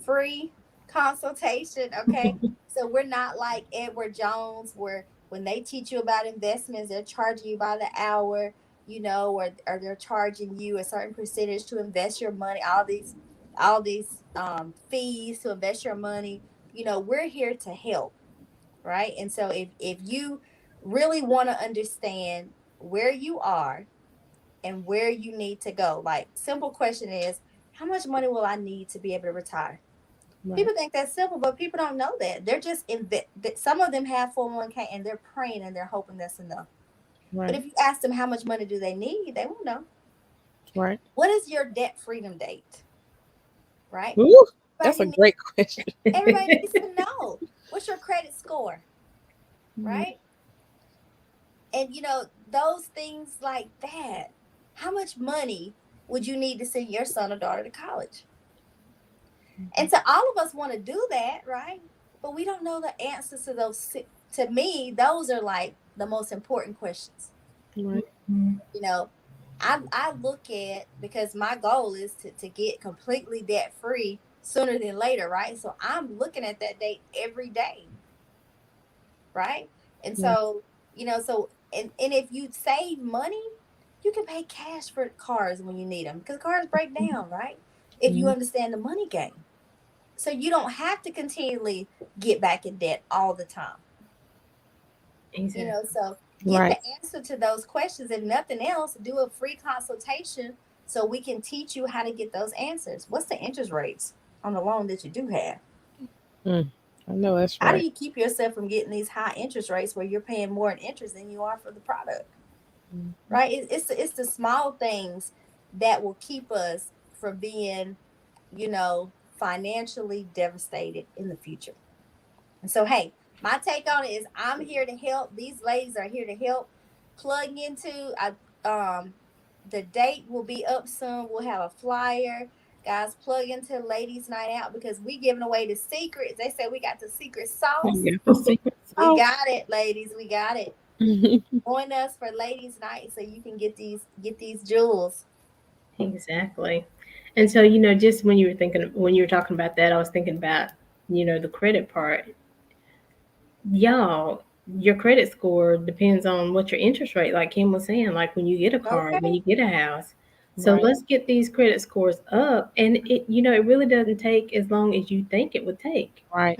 Free consultation, okay? So we're not like Edward Jones, where when they teach you about investments, they're charging you by the hour, or they're charging you a certain percentage to invest your money, all these fees to invest your money. We're here to help, right? And so if you really want to understand where you are and where you need to go, like, simple question is, how much money will I need to be able to retire? Right. People think that's simple, but people don't know that. They're just some of them have 401k and they're praying and they're hoping that's enough. But Right. if you ask them how much money do they need, they won't know. Right. What is your debt freedom date? Right? Ooh, that's Everybody a needs, great question. everybody needs to know. What's your credit score? Mhm. Right? And those things like that. How much money would you need to send your son or daughter to college? And Mhm. so all of us want to do that, right? But we don't know the answers to those. To me, those are like the most important questions. Right. Mhm. You know, I look at, because my goal is to get completely debt free sooner than later, right? So I'm looking at that date every day, right? And Yeah. and if you save money, you can pay cash for cars when you need them, because cars break down, right? If you Mhm. understand the money game. So you don't have to continually get back in debt all the time. Exactly. So get the Right. answer to those questions. If nothing else, do a free consultation so we can teach you how to get those answers. What's the interest rates on the loan that you do have? Mm. I know that's How do right. you keep yourself from getting these high interest rates where you're paying more in interest than you are for the product? Mhm. Right? It's the small things that will keep us from being, financially devastated in the future. And so, hey, my take on it is, I'm here to help. These ladies are here to help. Plug into the date will be up soon. We'll have a flyer. Guys, plug into Ladies Night Out, because we giving away the secrets. They say we got the secret sauce. You got the secret We sauce. got it, ladies. We got it. Mhm. Join us for Ladies Night so you can get these jewels. Exactly. And so, just when you were talking about that, I was thinking about, the credit part. Y'all, your credit score depends on what your interest rate, like Kim was saying, like when you get a car, when Okay. you get a house. So Right. let's get these credit scores up. And it really doesn't take as long as you think it would take. Right.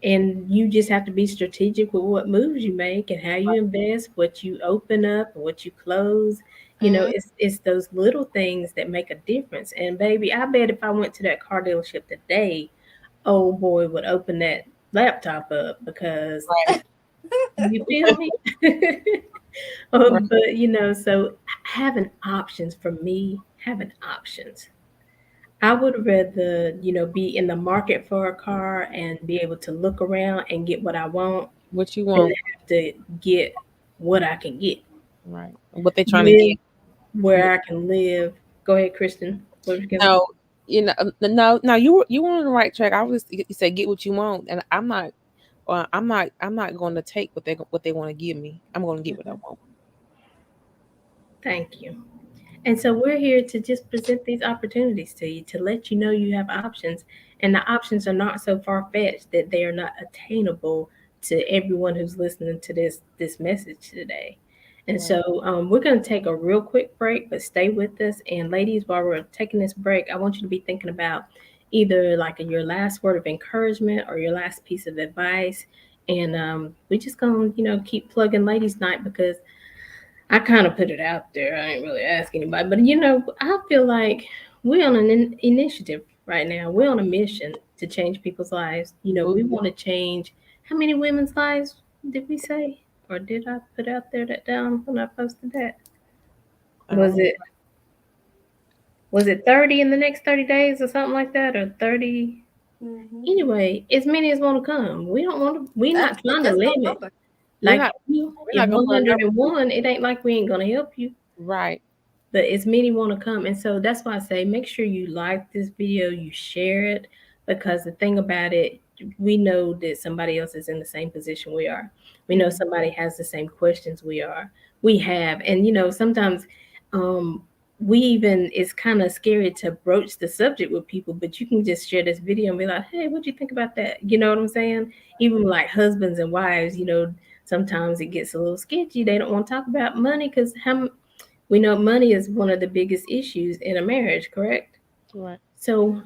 And you just have to be strategic with what moves you make and how you invest, what you open up and what you close. Mm-hmm. It's those little things that make a difference. And baby, I bet if I went to that car dealership today, old boy would open that laptop up, because Right. you feel me? Right. But so having options, for me, having options. I would rather, be in the market for a car and be able to look around and get what I want What you than want? have to get what I can get Right. What they trying to with get? Yeah. where I can live. Go ahead, Kristen. What was you gonna say? No. No. You were on the right track. I was. You said get what you want, and I'm not. I'm not going to take what they want to give me. I'm going to get what I Mm-hmm. want. Thank you. And so we're here to just present these opportunities to you, to let you know you have options, and the options are not so far fetched that they are not attainable to everyone who's listening to this message today. And Right. so we're going to take a real quick break, but stay with us. And ladies, while we're taking this break, I want you to be thinking about either like your last word of encouragement or your last piece of advice. And we're just going to, keep plugging Ladies Night, because I kind of put it out there. I ain't really ask anybody, but I feel like we're on an initiative right now. We're on a mission to change people's lives. We Absolutely. want to change how many women's lives did we say, or did I put out there that down when I posted that? I Was don't. it Was it 30 in the next 30 days or something like that, or 30? Mm-hmm. Anyway, as many as want to come. We don't want to. We're not That's a trying to good limit. number. We're Like not you, we're if not gonna put a number. 101, it ain't like we ain't gonna help you. Right. But as many want to come, and so that's why I say make sure you like this video, you share it, because the thing about it, we know that somebody else is in the same position we are. We know Mm-hmm. somebody has the same questions we have, and sometimes um we even, it's kind of scary to broach the subject with people, but you can just share this video and be like, hey, what do you think about that? You know what I'm saying? Even like husbands and wives, sometimes it gets a little sketchy. They don't want to talk about money because how we know money is one of the biggest issues in a marriage, correct? Right. So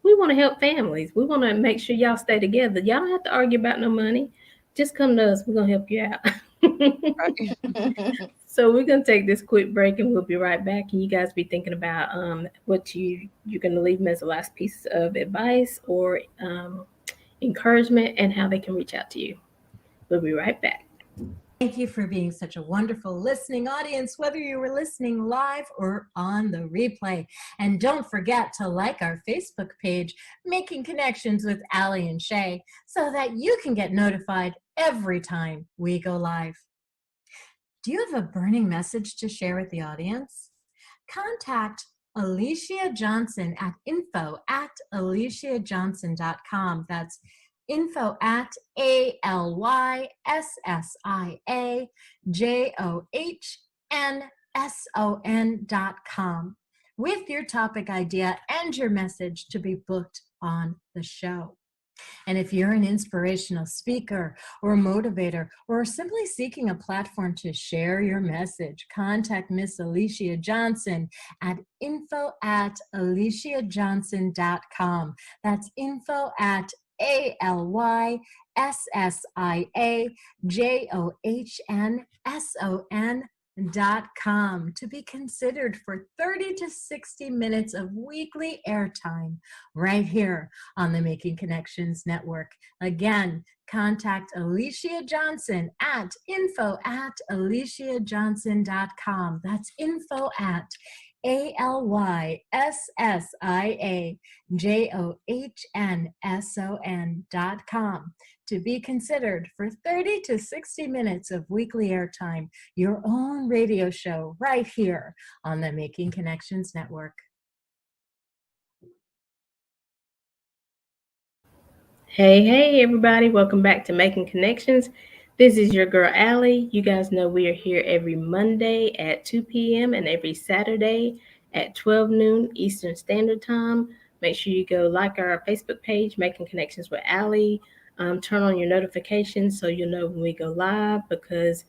we want to help families. We want to make sure y'all stay together. Y'all don't have to argue about no money. Just come to us. We're going to help you out. Right. So we're going to take this quick break and we'll be right back. And you guys be thinking about what you're going to leave them as a last piece of advice or encouragement and how they can reach out to you. We'll be right back. Thank you for being such a wonderful listening audience, whether you were listening live or on the replay. And don't forget to like our Facebook page, Making Connections with Aly and Shay, so that you can get notified every time we go live. Do you have a burning message to share with the audience? Contact Alicia Johnson at info@aliciajohnson.com. That's info@ALYSSIAJOHNSON.com with your topic idea and your message to be booked on the show. And if you're an inspirational speaker or a motivator or simply seeking a platform to share your message, contact Miss Alicia Johnson at info@aliciajohnson.com. That's info@ALYSSIAJOHNSON.com to be considered for 30 to 60 minutes of weekly airtime right here on the Making Connections Network. Again, contact Alicia Johnson at info@aliciajohnson.com. That's info@ALYSSIAJOHNSON.com to be considered for 30 to 60 minutes of weekly airtime, your own radio show right here on the Making Connections Network. Hey, everybody. Welcome back to Making Connections. This is your girl, Aly. You guys know we are here every Monday at 2 p.m. and every Saturday at 12 noon Eastern Standard Time. Make sure you go like our Facebook page, Making Connections with Aly. Turn on your notifications so you'll know when we go live because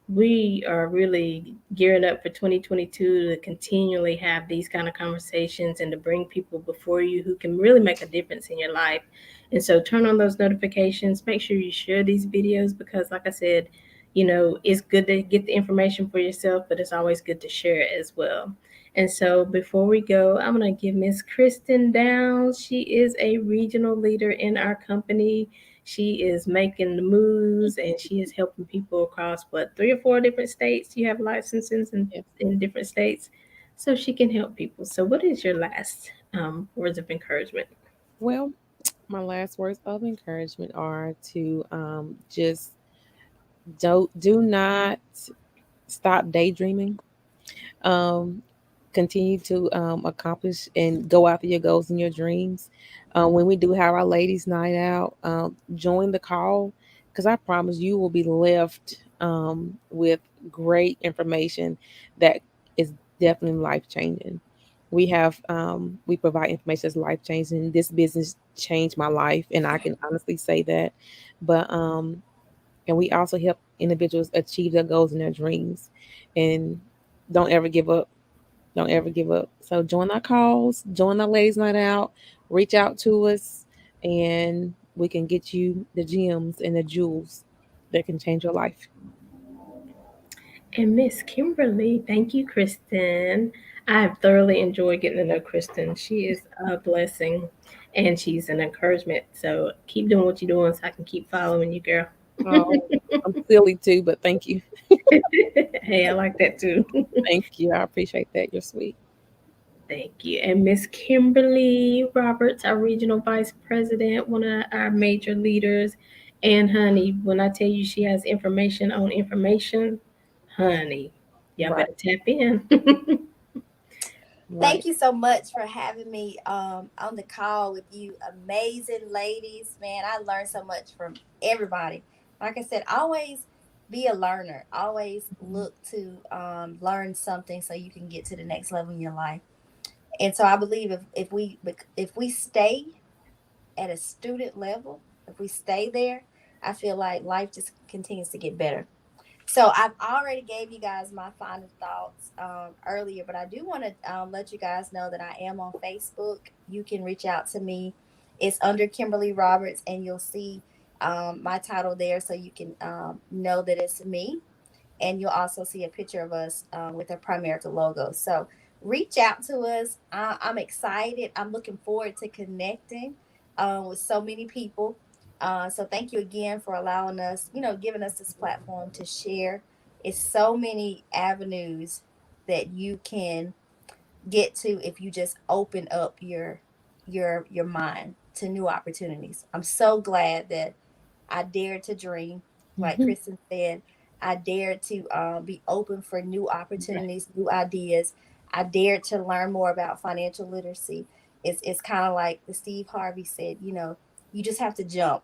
we are really gearing up for 2022 to continually have these kind of conversations and to bring people before you who can really make a difference in your life. And so turn on those notifications. Make sure you share these videos because, like I said, it's good to get the information for yourself, but it's always good to share it as well. And so before we go, I'm going to give Miss Kristen Downs. She is a regional leader in our company. She is making the moves and she is helping people across what, 3 or 4 different states. You have licenses Yes. in different states. So she can help people. So, what is your last words of encouragement? Well, my last words of encouragement are to just do not stop daydreaming. Um, Continue to accomplish and go after your goals and your dreams. When we do have our ladies' night out, join the call because I promise you will be left with great information that is definitely life changing. We provide information that's life changing. This business changed my life, and I can honestly say that. But and we also help individuals achieve their goals and their dreams. And don't ever give up. Don't ever give up. So join our calls, join our ladies' night out, reach out to us, and we can get you the gems and the jewels that can change your life. And Miss Kimberly, thank you, Kristen. I have thoroughly enjoyed getting to know Kristen. She is a blessing and she's an encouragement. So keep doing what you're doing so I can keep following you, girl. Oh, I'm silly too, but thank you. Hey, I like that too. Thank you. I appreciate that. You're sweet. Thank you. And Miss Kimberly Roberts, our regional vice president, one of our major leaders. And honey, when I tell you she has information on information, honey, y'all Right, better tap in. right. Thank you so much for having me on the call with you, amazing ladies. Man, I learned so much from everybody. Like I said, always be a learner. Always Mhm. look to learn something so you can get to the next level in your life. And so I believe if we stay at a student level, if we stay there, I feel like life just continues to get better. So I've already gave you guys my final thoughts earlier, but I do want to let you guys know that I am on Facebook. You can reach out to me. It's under Kimberly Roberts, and you'll see my title there, so you can know that it's me. And you'll also see a picture of us with our Primerica logo. So reach out to us. I'm excited. I'm looking forward to connecting with so many people. So thank you again for allowing us, giving us this platform to share. It's so many avenues that you can get to if you just open up your mind to new opportunities. I'm so glad that I dared to dream, like Mhm. Kristen said. I dared to be open for new Right. opportunities, new ideas. I dared to learn more about financial literacy. It's kind of like the Steve Harvey said, you just have to jump.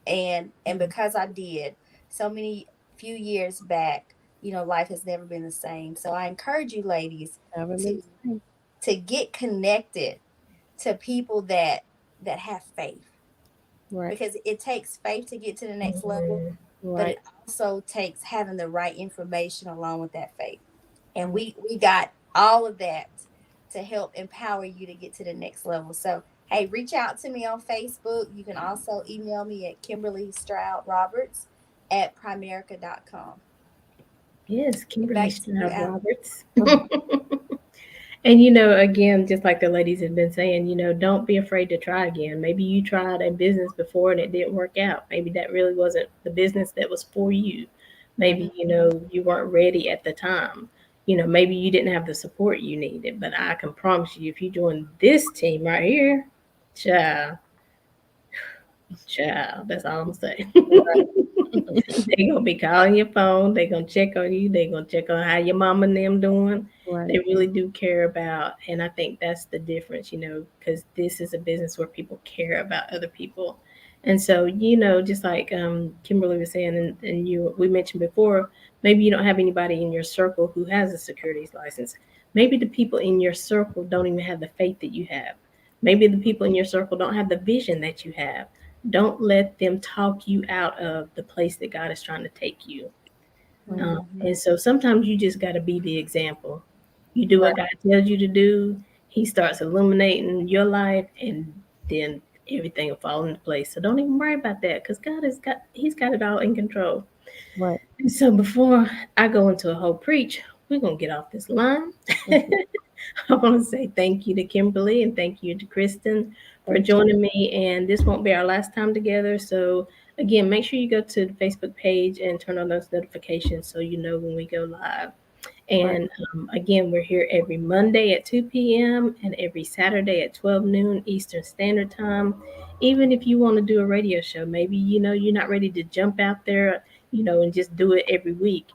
And Mhm. because I did so many few years back, life has never been the same. So I encourage you ladies Haven't been to the same. get connected to people that have faith, Right, because it takes faith to get to the next level, Mm, but right, it also takes having the right information along with that faith. And right, we got all of that to help empower you to get to the next level. So hey, reach out to me on Facebook. You can also email me at Kimberly Stroud Roberts at primerica.com. yes, Kimberly Back to you, Stroud Al. Roberts. And again, just like the ladies have been saying, don't be afraid to try again. Maybe you tried a business before and it didn't work out. Maybe that really wasn't the business that was for you. Maybe, Mhm. you weren't ready at the time. Maybe you didn't have the support you needed. But I can promise you, if you join this team right here, child, child, that's all I'm saying. right, They gonna be calling your phone. They gonna check on you. They gonna check on how your mama and them doing. right, They really do care about, and I think that's the difference, because this is a business where people care about other people. And so, just like Kimberly was saying, and we mentioned before, maybe you don't have anybody in your circle who has a securities license. Maybe the people in your circle don't even have the faith that you have. Maybe the people in your circle don't have the vision that you have. Don't let them talk you out of the place that God is trying to take you. right, And so sometimes you just got to be the example. You do right, what God tells you to do. He starts illuminating your life, and then everything will fall into place. So don't even worry about that, because He's got it all in control. right. And so before I go into a whole preach, we're gonna get off this line. Mhm. I want to say thank you to Kimberly and thank you to Kristen for Thank you. joining me. And this won't be our last time together. So, again, make sure you go to the Facebook page and turn on those notifications so you know when we go live. Right, And again, we're here every Monday at 2 p.m. and every Saturday at 12 noon Eastern Standard Time. Even if you want to do a radio show, maybe you're not ready to jump out there, and just do it every week.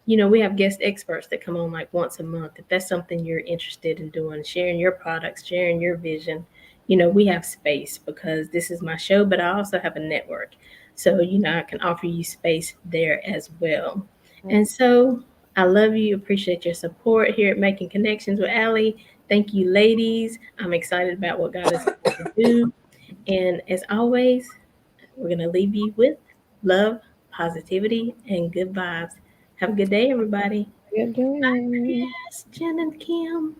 We have guest experts that come on like once a month. If that's something you're interested in doing, sharing your products, sharing your vision, we have space because this is my show, but I also have a network. So, I can offer you space there as well. right. And so I love you. Appreciate your support here at Making Connections with Aly. Thank you, ladies. I'm excited about what God is going to do. And as always, we're going to leave you with love, positivity, and good vibes. Have a good day, everybody. You're doing. Yes, Jen and Kim.